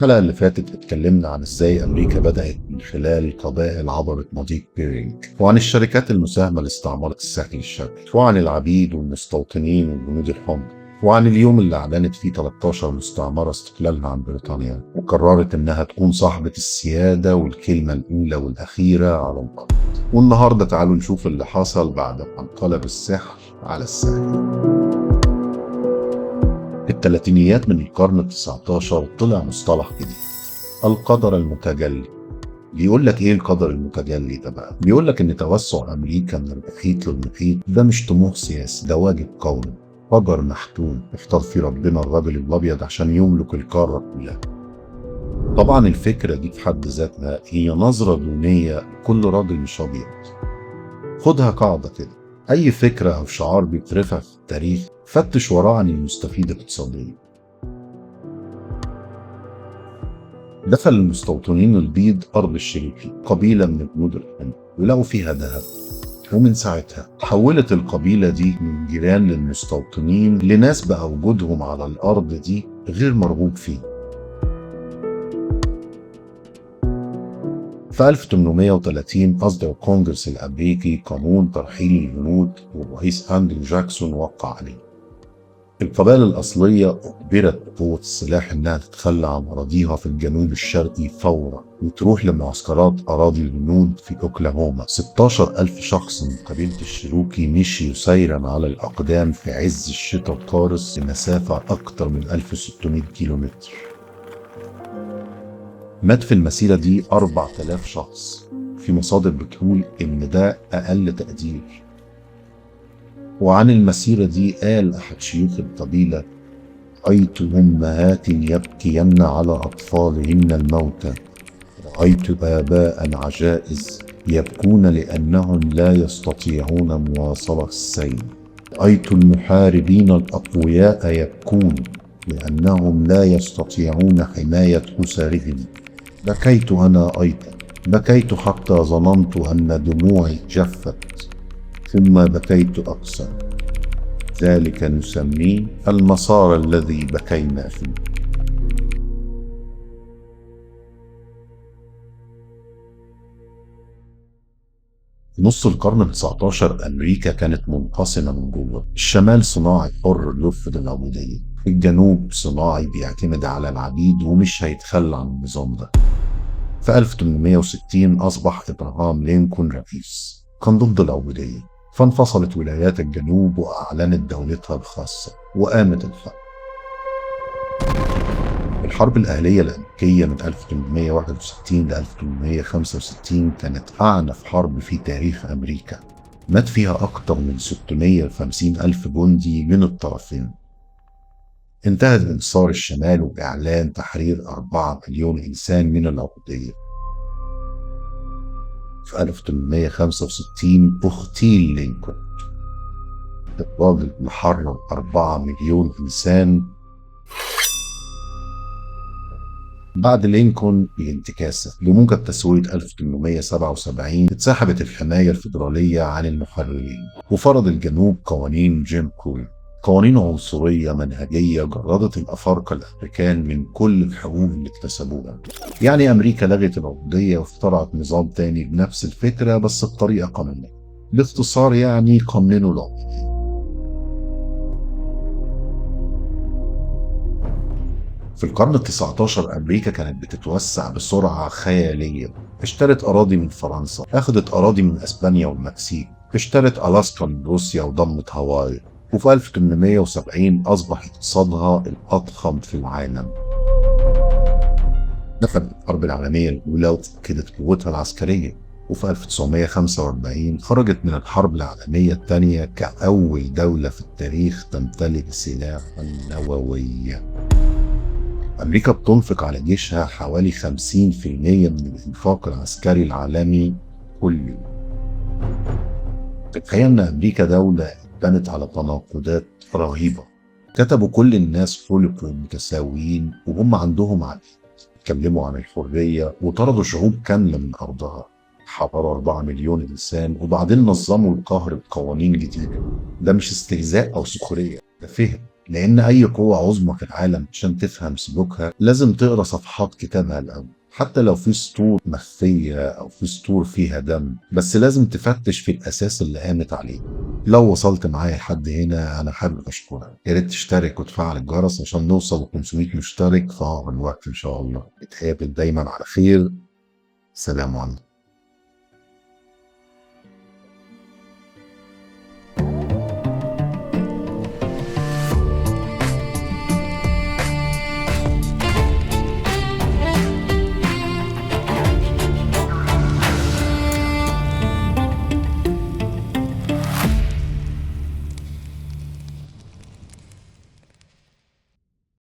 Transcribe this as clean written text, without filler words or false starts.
الحلقة اللي فاتت اتكلمنا عن ازاي أمريكا بدأت من خلال قبائل عبرت مضيق بيرينج، وعن الشركات المساهمة لاستعمار الساحل الشرقي، وعن العبيد والمستوطنين والجنود الحمر، وعن اليوم اللي أعلنت فيه 13 مستعمرة استقلالها عن بريطانيا وقررت إنها تكون صاحبة السيادة والكلمة الأولى والأخيرة على الأرض. والنهاردة تعالوا نشوف اللي حصل بعد ما انقلب السحر على الساحل. في الثلاثينيات من القرن ال19 طلع مصطلح جديد: القدر المتجلي. بيقول لك ايه القدر المتجلي ده بقى؟ بيقول لك ان توسع امريكا من المحيط للمحيط ده مش طموح سياسي، ده واجب قومي، قدر محتوم اختار فيه ربنا الراجل الابيض عشان يملك القاره كلها. طبعا الفكره دي في حد ذاتها هي نظره دونيه لكل راجل مش ابيض. خدها قاعده كده: اي فكره او شعار بيترفع في التاريخ فتش وراه عن المستفيد اقتصاديا. دخل المستوطنين البيض أرض الشريفي، قبيلة من جنود الحمر، ولقوا فيها ذهب. ومن ساعتها تحولت القبيلة دي من جيران للمستوطنين لناس بقى وجودهم على الأرض دي غير مرغوب فيه. في 1830 أصدر الكونجرس الأمريكي قانون ترحيل الجنود، والرئيس أندرو جاكسون وقع عليه. القبائل الأصلية أجبرت بقوة السلاح إنها تتخلى عن أراضيها في الجنوب الشرقي فورا وتروح لمعسكرات أراضي الجنود في أوكلاهوما. 16,000 شخص من قبيلة الشيروكي مشيوا سيرا على الأقدام في عز الشتاء القارس لمسافة أكثر من 1600 كيلومتر. مات في المسيرة دي 4000 شخص، في مصادر بتقول إن ده أقل تقدير. وعن المسيرة دي قال أحد شيوخ القبيلة: رأيت أمهات يبكين على أطفالهن الموتى، رأيت آباء عجائز يبكون لأنهم لا يستطيعون مواصلة السير، رأيت المحاربين الأقوياء يبكون لأنهم لا يستطيعون حماية أسرهم. بكيت أنا أيضا، بكيت حتى ظننت أن دموعي جفت، ثم بكيت أكثر. ذلك نسميه المسار الذي بكينا فيه. في نص القرن ال19 أمريكا كانت منقسمة من جوه. الشمال صناعي حر يرفض العبودية، الجنوب صناعي بيعتمد على العبيد ومش هيتخلى عن النظام ده. في 1860 أصبح إبراهام لينكولن رئيس، كان ضد العبودية، فانفصلت ولايات الجنوب وأعلنت دولتها الخاصة وقامت الحرب. الحرب الأهلية الأمريكية من 1861 ل 1865 كانت أعنف حرب في تاريخ أمريكا، مات فيها أكثر من 650 ألف جندي من الطرفين. انتهت انتصار الشمال بإعلان تحرير 4 مليون إنسان من العبودية. في 1865 اغتيل لينكولن، الراجل اللي حرر 4 مليون إنسان. بعد لينكولن بانتكاسة بموجب تسوية 1877 اتسحبت الحماية الفيدرالية عن المحررين، وفرض الجنوب قوانين جيم كرو، قوانين عنصرية منهجية جردت الأفارقة الأمريكان من كل الحقوق اللي اكتسبوها. يعني أمريكا لغت العبودية واخترعت نظام تاني بنفس الفكرة بس بطريقة قانونية. باختصار يعني قننوا العبودية. في القرن ال19 أمريكا كانت بتتوسع بسرعة خيالية. اشترت أراضي من فرنسا، أخذت أراضي من أسبانيا والمكسيك، اشترت ألاسكا من روسيا وضمت هاواي. وفي 1870 أصبح اقتصادها الأضخم في العالم. دخلت الحرب العالمية الأولى وأكدت قوتها العسكرية، وفي 1945 خرجت من الحرب العالمية الثانية كأول دولة في التاريخ تمتلك سلاحا نوويا. أمريكا بتنفق على جيشها حوالي 50% من الإنفاق العسكري العالمي كل يوم. تخيل أن أمريكا دولة بنت على تناقضات رهيبة. كتبوا كل الناس خلقوا متساويين وهم عندهم عقل، اتكلموا عن الحرية وطردوا شعوب كاملة من أرضها، حرروا 4 مليون إنسان وبعدين نظموا القهر بقوانين جديدة. ده مش استهزاء أو سخرية، ده فهم. لأن أي قوة عظمى في العالم عشان تفهم سلوكها لازم تقرأ صفحات كتابها الأول، حتى لو في سطور مخفية أو في سطور فيها دم، بس لازم تفتش في الأساس اللي قامت عليه. لو وصلت معايا لحد هنا أنا حابب أشكرك، يا ريت تشترك وتفعل الجرس عشان نوصل ل 500 مشترك في أقرب وقت إن شاء الله. نتقابل دايما على خير. سلام عليكم.